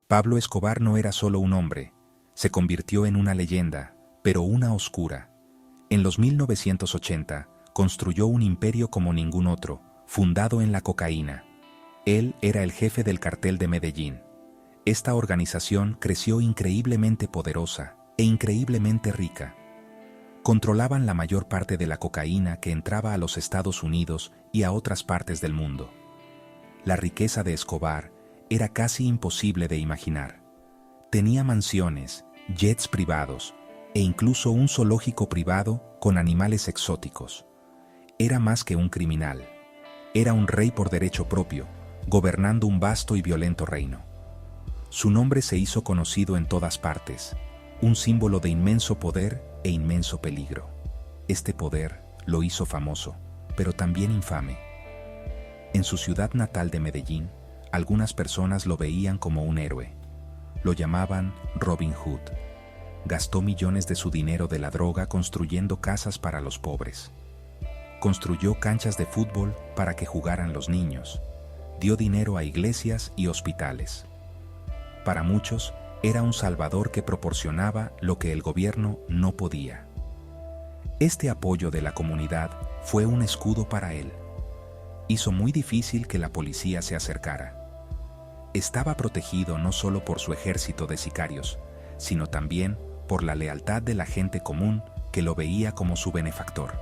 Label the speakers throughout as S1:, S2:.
S1: Pablo Escobar no era solo un hombre, se convirtió en una leyenda, pero una oscura. En los 1980, construyó un imperio como ningún otro, fundado en la cocaína. Él era el jefe del cartel de Medellín. Esta organización creció increíblemente poderosa e increíblemente rica. Controlaban la mayor parte de la cocaína que entraba a los Estados Unidos y a otras partes del mundo. La riqueza de Escobar era casi imposible de imaginar. Tenía mansiones, jets privados e incluso un zoológico privado con animales exóticos. Era más que un criminal. Era un rey por derecho propio, gobernando un vasto y violento reino. Su nombre se hizo conocido en todas partes, un símbolo de inmenso poder e inmenso peligro. Este poder lo hizo famoso, pero también infame. En su ciudad natal de Medellín, algunas personas lo veían como un héroe. Lo llamaban Robin Hood. Gastó millones de su dinero de la droga construyendo casas para los pobres. Construyó canchas de fútbol para que jugaran los niños. Dio dinero a iglesias y hospitales. Para muchos, era un salvador que proporcionaba lo que el gobierno no podía. Este apoyo de la comunidad fue un escudo para él. Hizo muy difícil que la policía se acercara. Estaba protegido no solo por su ejército de sicarios, sino también por la lealtad de la gente común que lo veía como su benefactor.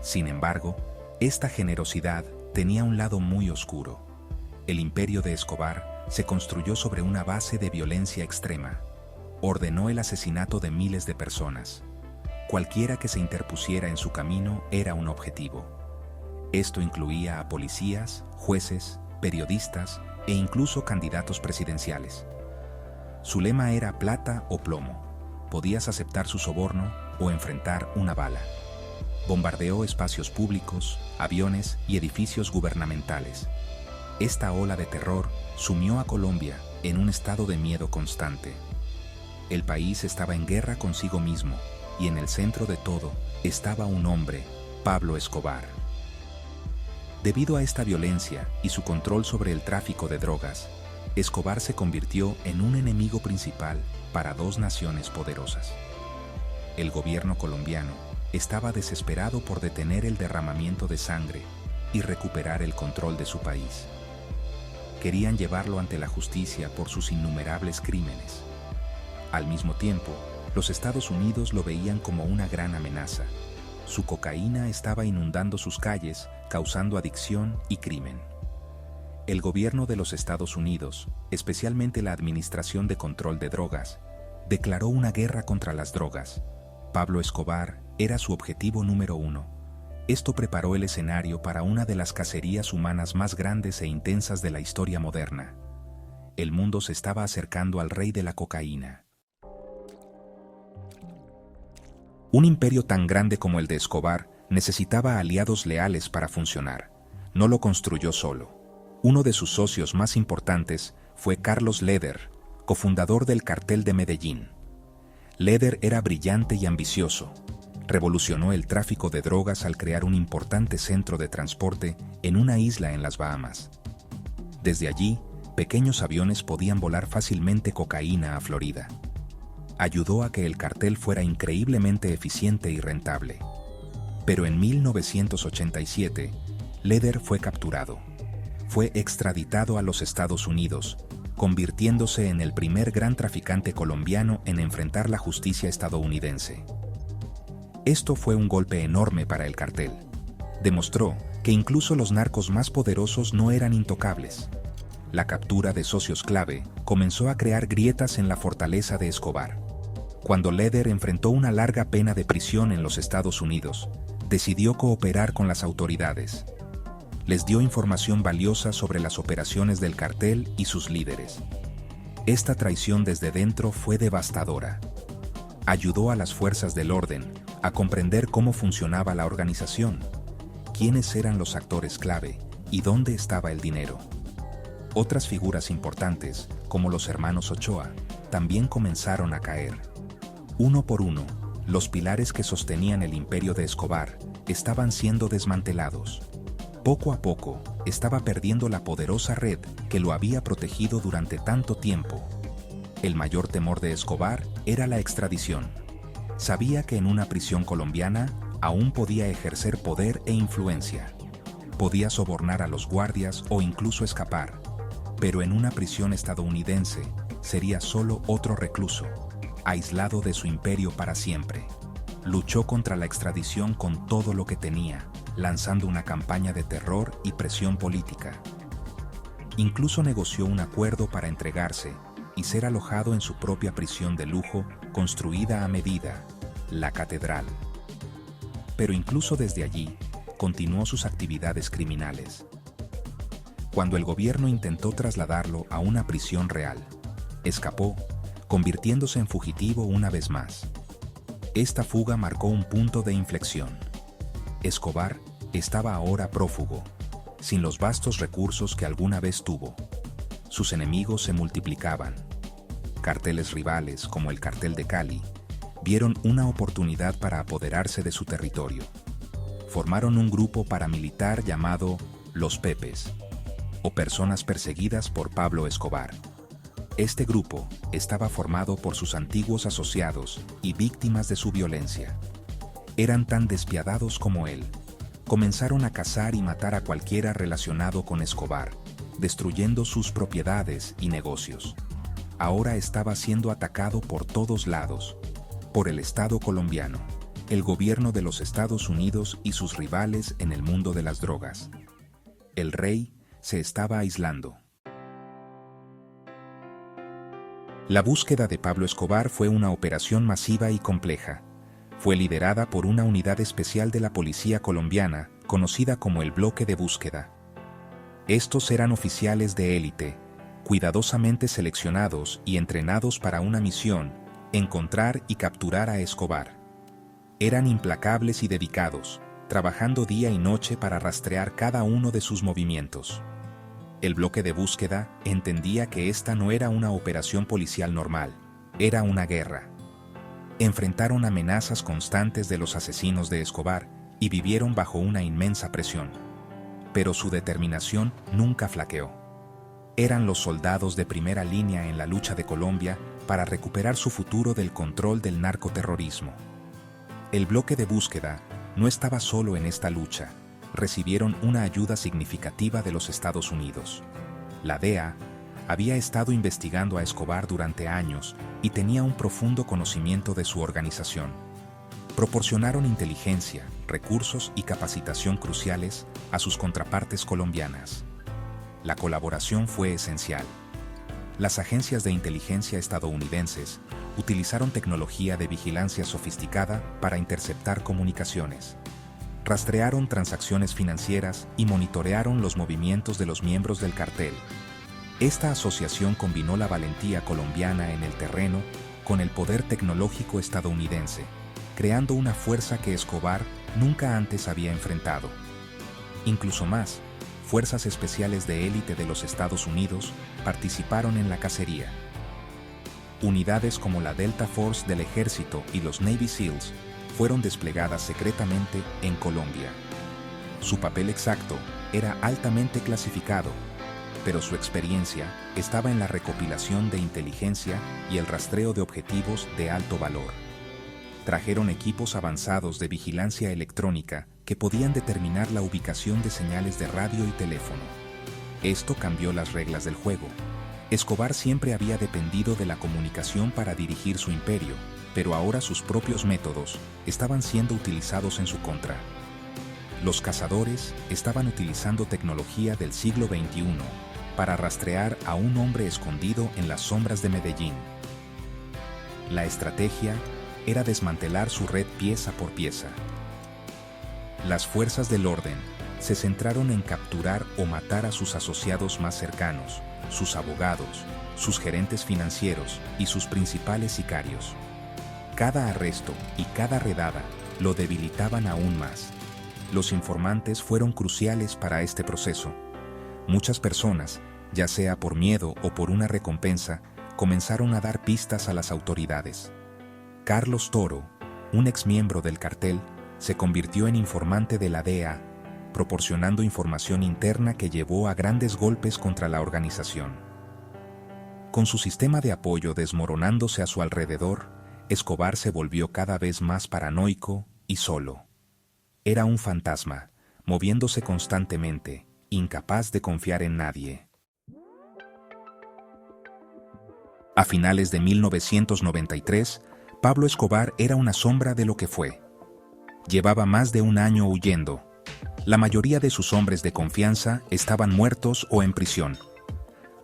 S1: Sin embargo, esta generosidad tenía un lado muy oscuro. El imperio de Escobar se construyó sobre una base de violencia extrema. Ordenó el asesinato de miles de personas. Cualquiera que se interpusiera en su camino era un objetivo. Esto incluía a policías, jueces, periodistas e incluso candidatos presidenciales. Su lema era plata o plomo. Podías aceptar su soborno o enfrentar una bala. Bombardeó espacios públicos, aviones y edificios gubernamentales. Esta ola de terror sumió a Colombia en un estado de miedo constante. El país estaba en guerra consigo mismo y en el centro de todo estaba un hombre, Pablo Escobar. Debido a esta violencia y su control sobre el tráfico de drogas, Escobar se convirtió en un enemigo principal para dos naciones poderosas. El gobierno colombiano estaba desesperado por detener el derramamiento de sangre y recuperar el control de su país. Querían llevarlo ante la justicia por sus innumerables crímenes. Al mismo tiempo, los Estados Unidos lo veían como una gran amenaza. Su cocaína estaba inundando sus calles, causando adicción y crimen. El gobierno de los Estados Unidos, especialmente la Administración de Control de Drogas, declaró una guerra contra las drogas. Pablo Escobar era su objetivo número uno. Esto preparó el escenario para una de las cacerías humanas más grandes e intensas de la historia moderna. El mundo se estaba acercando al rey de la cocaína. Un imperio tan grande como el de Escobar necesitaba aliados leales para funcionar. No lo construyó solo. Uno de sus socios más importantes fue Carlos Leder, cofundador del cartel de Medellín. Leder era brillante y ambicioso. Revolucionó el tráfico de drogas al crear un importante centro de transporte en una isla en las Bahamas. Desde allí, pequeños aviones podían volar fácilmente cocaína a Florida. Ayudó a que el cartel fuera increíblemente eficiente y rentable. Pero en 1987, Leder fue capturado. Fue extraditado a los Estados Unidos, convirtiéndose en el primer gran traficante colombiano en enfrentar la justicia estadounidense. Esto fue un golpe enorme para el cartel. Demostró que incluso los narcos más poderosos no eran intocables. La captura de socios clave comenzó a crear grietas en la fortaleza de Escobar. Cuando Leder enfrentó una larga pena de prisión en los Estados Unidos, decidió cooperar con las autoridades. Les dio información valiosa sobre las operaciones del cartel y sus líderes. Esta traición desde dentro fue devastadora. Ayudó a las fuerzas del orden a comprender cómo funcionaba la organización, quiénes eran los actores clave y dónde estaba el dinero. Otras figuras importantes, como los hermanos Ochoa, también comenzaron a caer. Uno por uno, los pilares que sostenían el imperio de Escobar estaban siendo desmantelados. Poco a poco, estaba perdiendo la poderosa red que lo había protegido durante tanto tiempo. El mayor temor de Escobar era la extradición. Sabía que en una prisión colombiana aún podía ejercer poder e influencia. Podía sobornar a los guardias o incluso escapar, pero en una prisión estadounidense sería solo otro recluso, aislado de su imperio para siempre. Luchó contra la extradición con todo lo que tenía, lanzando una campaña de terror y presión política. Incluso negoció un acuerdo para entregarse y ser alojado en su propia prisión de lujo construida a medida, la Catedral. Pero incluso desde allí, continuó sus actividades criminales. Cuando el gobierno intentó trasladarlo a una prisión real, escapó, convirtiéndose en fugitivo una vez más. Esta fuga marcó un punto de inflexión. Escobar estaba ahora prófugo, sin los vastos recursos que alguna vez tuvo. Sus enemigos se multiplicaban. Carteles rivales, como el Cartel de Cali, vieron una oportunidad para apoderarse de su territorio. Formaron un grupo paramilitar llamado Los Pepes, o Personas Perseguidas por Pablo Escobar. Este grupo estaba formado por sus antiguos asociados y víctimas de su violencia. Eran tan despiadados como él. Comenzaron a cazar y matar a cualquiera relacionado con Escobar, destruyendo sus propiedades y negocios. Ahora estaba siendo atacado por todos lados, por el Estado colombiano, el gobierno de los Estados Unidos y sus rivales en el mundo de las drogas. El rey se estaba aislando. La búsqueda de Pablo Escobar fue una operación masiva y compleja. Fue liderada por una unidad especial de la policía colombiana, conocida como el Bloque de Búsqueda. Estos eran oficiales de élite, cuidadosamente seleccionados y entrenados para una misión: encontrar y capturar a Escobar. Eran implacables y dedicados, trabajando día y noche para rastrear cada uno de sus movimientos. El bloque de búsqueda entendía que esta no era una operación policial normal, era una guerra. Enfrentaron amenazas constantes de los asesinos de Escobar y vivieron bajo una inmensa presión. Pero su determinación nunca flaqueó. Eran los soldados de primera línea en la lucha de Colombia para recuperar su futuro del control del narcoterrorismo. El bloque de búsqueda no estaba solo en esta lucha. Recibieron una ayuda significativa de los Estados Unidos. La DEA había estado investigando a Escobar durante años y tenía un profundo conocimiento de su organización. Proporcionaron inteligencia, recursos y capacitación cruciales a sus contrapartes colombianas. La colaboración fue esencial. Las agencias de inteligencia estadounidenses utilizaron tecnología de vigilancia sofisticada para interceptar comunicaciones. Rastrearon transacciones financieras y monitorearon los movimientos de los miembros del cartel. Esta asociación combinó la valentía colombiana en el terreno con el poder tecnológico estadounidense, creando una fuerza que Escobar nunca antes había enfrentado. Incluso más, fuerzas especiales de élite de los Estados Unidos participaron en la cacería. Unidades como la Delta Force del Ejército y los Navy SEALs fueron desplegadas secretamente en Colombia. Su papel exacto era altamente clasificado, pero su experiencia estaba en la recopilación de inteligencia y el rastreo de objetivos de alto valor. Trajeron equipos avanzados de vigilancia electrónica que podían determinar la ubicación de señales de radio y teléfono. Esto cambió las reglas del juego. Escobar siempre había dependido de la comunicación para dirigir su imperio, pero ahora sus propios métodos estaban siendo utilizados en su contra. Los cazadores estaban utilizando tecnología del siglo XXI para rastrear a un hombre escondido en las sombras de Medellín. La estrategia era desmantelar su red pieza por pieza. Las fuerzas del orden se centraron en capturar o matar a sus asociados más cercanos, sus abogados, sus gerentes financieros y sus principales sicarios. Cada arresto y cada redada lo debilitaban aún más. Los informantes fueron cruciales para este proceso. Muchas personas, ya sea por miedo o por una recompensa, comenzaron a dar pistas a las autoridades. Carlos Toro, un exmiembro del cartel, se convirtió en informante de la DEA, proporcionando información interna que llevó a grandes golpes contra la organización. Con su sistema de apoyo desmoronándose a su alrededor, Escobar se volvió cada vez más paranoico y solo. Era un fantasma, moviéndose constantemente, incapaz de confiar en nadie. A finales de 1993, Pablo Escobar era una sombra de lo que fue. Llevaba más de un año huyendo. La mayoría de sus hombres de confianza estaban muertos o en prisión.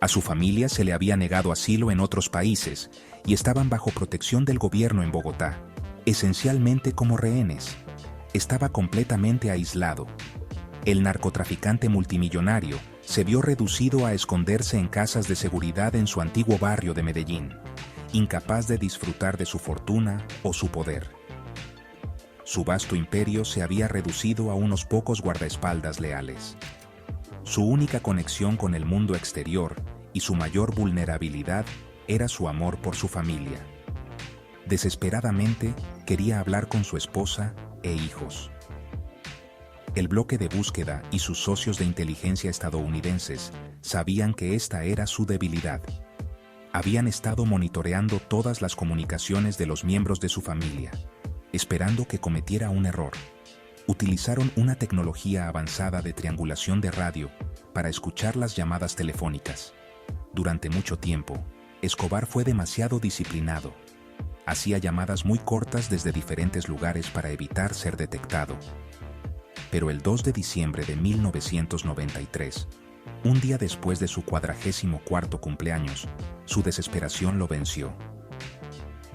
S1: A su familia se le había negado asilo en otros países y estaban bajo protección del gobierno en Bogotá, esencialmente como rehenes. Estaba completamente aislado. El narcotraficante multimillonario se vio reducido a esconderse en casas de seguridad en su antiguo barrio de Medellín, incapaz de disfrutar de su fortuna o su poder. Su vasto imperio se había reducido a unos pocos guardaespaldas leales. Su única conexión con el mundo exterior y su mayor vulnerabilidad era su amor por su familia. Desesperadamente quería hablar con su esposa e hijos. El bloque de búsqueda y sus socios de inteligencia estadounidenses sabían que esta era su debilidad. Habían estado monitoreando todas las comunicaciones de los miembros de su familia, esperando que cometiera un error. Utilizaron una tecnología avanzada de triangulación de radio para escuchar las llamadas telefónicas. Durante mucho tiempo, Escobar fue demasiado disciplinado. Hacía llamadas muy cortas desde diferentes lugares para evitar ser detectado. Pero el 2 de diciembre de 1993, un día después de su 44º cumpleaños, su desesperación lo venció.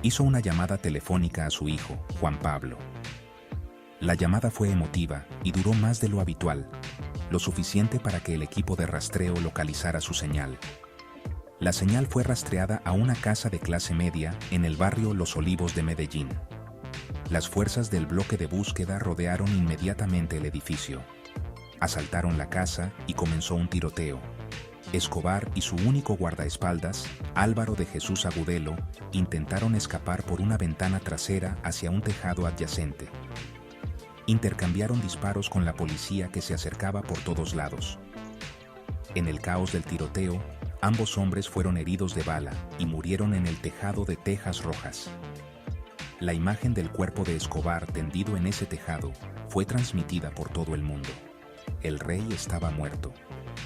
S1: Hizo una llamada telefónica a su hijo, Juan Pablo. La llamada fue emotiva y duró más de lo habitual, lo suficiente para que el equipo de rastreo localizara su señal. La señal fue rastreada a una casa de clase media en el barrio Los Olivos de Medellín. Las fuerzas del bloque de búsqueda rodearon inmediatamente el edificio. Asaltaron la casa y comenzó un tiroteo. Escobar y su único guardaespaldas, Álvaro de Jesús Agudelo, intentaron escapar por una ventana trasera hacia un tejado adyacente. Intercambiaron disparos con la policía que se acercaba por todos lados. En el caos del tiroteo, ambos hombres fueron heridos de bala y murieron en el tejado de tejas rojas. La imagen del cuerpo de Escobar tendido en ese tejado fue transmitida por todo el mundo. El rey estaba muerto.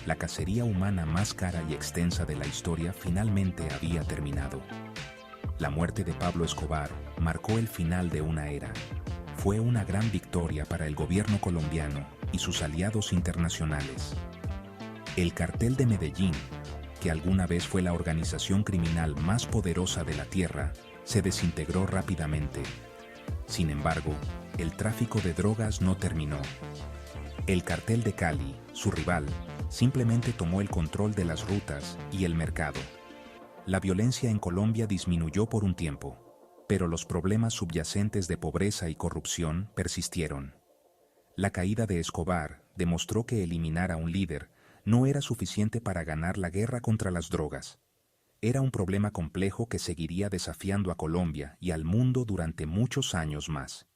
S1: La cacería humana más cara y extensa de la historia finalmente había terminado. La muerte de Pablo Escobar marcó el final de una era. Fue una gran victoria para el gobierno colombiano y sus aliados internacionales. El Cartel de Medellín, que alguna vez fue la organización criminal más poderosa de la tierra, se desintegró rápidamente. Sin embargo, el tráfico de drogas no terminó. El Cartel de Cali, su rival, simplemente tomó el control de las rutas y el mercado. La violencia en Colombia disminuyó por un tiempo, pero los problemas subyacentes de pobreza y corrupción persistieron. La caída de Escobar demostró que eliminar a un líder no era suficiente para ganar la guerra contra las drogas. Era un problema complejo que seguiría desafiando a Colombia y al mundo durante muchos años más.